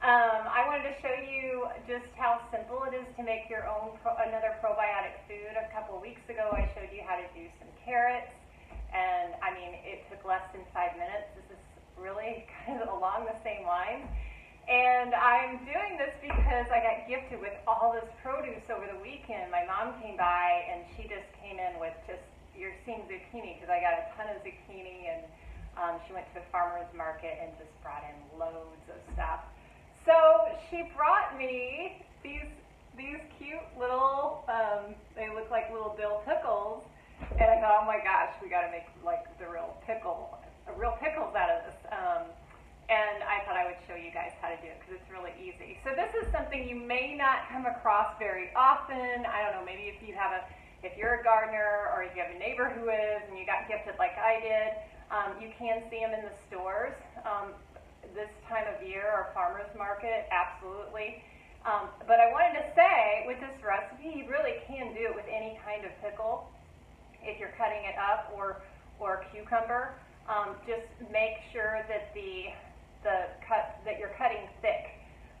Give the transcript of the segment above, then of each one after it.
I wanted to show you just how simple it is to make your own another probiotic food. A couple of weeks ago I showed you how to do some carrots, and I mean it took less than 5 minutes. This is really kind of along the same lines. And I'm doing this because I got gifted with all this produce over the weekend. My mom came by and she just came in with just, you're seeing zucchini because I got a ton of zucchini, and she went to a farmer's market and just brought in loads of stuff. So she brought me these cute little, they look like little dill pickles, and I thought, oh my gosh, we got to make like the real pickles out of this. And I thought I would show you guys how to do it because it's really easy. So this is something you may not come across very often. I don't know, maybe if you're a gardener or if you have a neighbor who is and you got gifted like I did, you can see them in the stores. This time of year or farmer's market, absolutely. But I wanted to say, with this recipe, you really can do it with any kind of pickle. If you're cutting it up or cucumber, just make sure that that you're cutting thick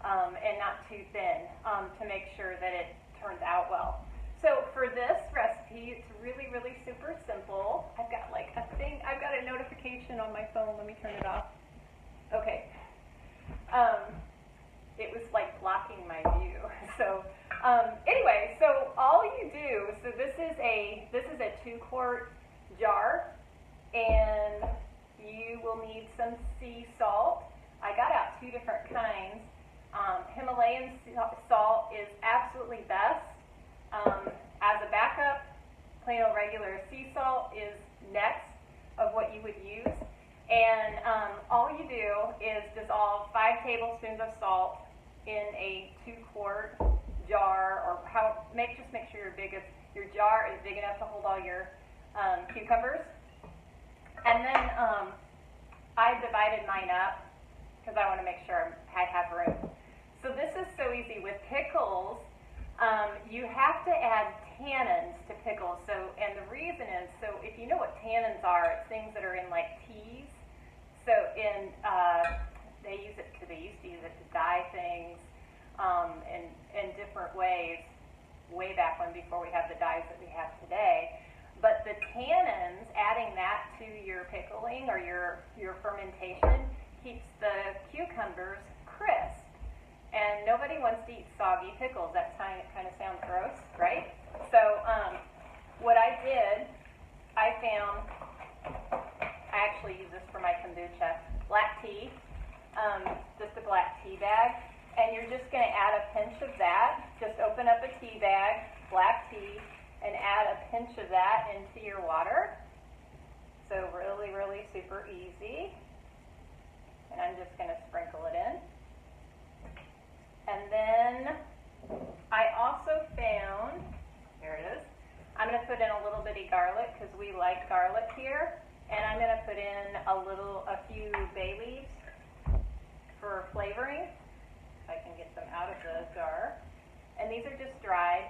and not too thin to make sure that it turns out well. So for this recipe, it's really, really super simple. I've got a notification on my phone. Let me turn it off. Okay. It was like blocking my view. So anyway, so all you do, so this is a 2-quart jar, and you will need some sea salt. I got out 2 different kinds. Himalayan salt is absolutely best. As a backup, plain old regular sea salt is next of what you would use. And all you do is dissolve 5 tablespoons of salt in a 2-quart jar, or just make sure your jar is big enough to hold all your cucumbers. And then I divided mine up because I want to make sure I have room. So this is so easy. With pickles, you have to add tannins to pickles. And the reason is, so if you know what tannins are, it's things that are in like teas. So they used to use it to dye things in different ways way back when, before we had the dyes that we have today. But the tannins, adding that to your pickling or your fermentation, keeps the cucumbers crisp. And nobody wants to eat soggy pickles. That kind of sounds gross, right? So what I did, I actually use this for my kombucha, black tea, just a black tea bag. And you're just going to add a pinch of that. Just open up a tea bag, black tea, and add a pinch of that into your water. So really, really super easy. And I'm just going to sprinkle it in. And then I also found, here it is, I'm going to put in a little bitty garlic because we like garlic here. And I'm going to put in a few bay leaves for flavoring. If I can get them out of the jar. And these are just dried.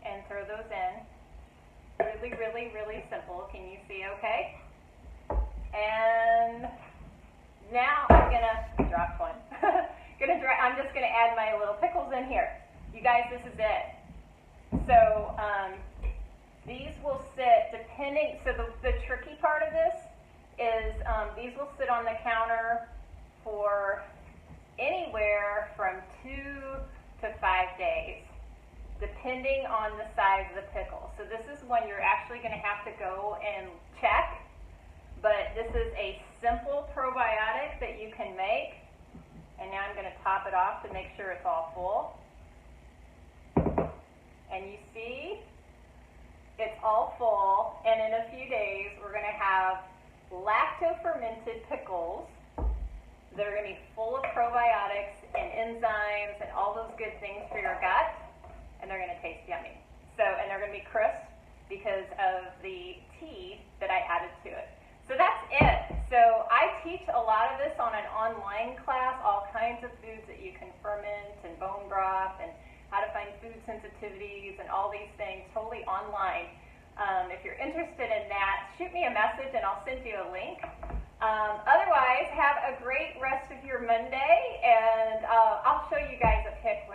And throw those in. Really, really, really simple. Can you see okay? And now I'm gonna drop one. I'm just gonna add my little pickles in here. You guys, this is it. So these will sit depending. So the tricky part of this is these will sit on the counter for anywhere from 2 to 5 days, depending on the size of the pickle. So this is when you're actually going to have to go and check. But this is a simple probiotic that you can make. And now I'm going to top it off to make sure it's all full. And you see, it's all full. And in a few days, we're going to have Lacto fermented pickles that are going to be full of probiotics and enzymes and all those good things for your gut. And they're going to taste yummy. And they're going to be crisp because of the tea that I added to it. So that's it. So I teach a lot of this on an online class, all kinds of foods that you can ferment and bone broth and how to find food sensitivities and all these things totally online. If you're interested in that, shoot me a message and I'll send you a link. Otherwise, have a a great rest of your Monday, and I'll show you guys a pic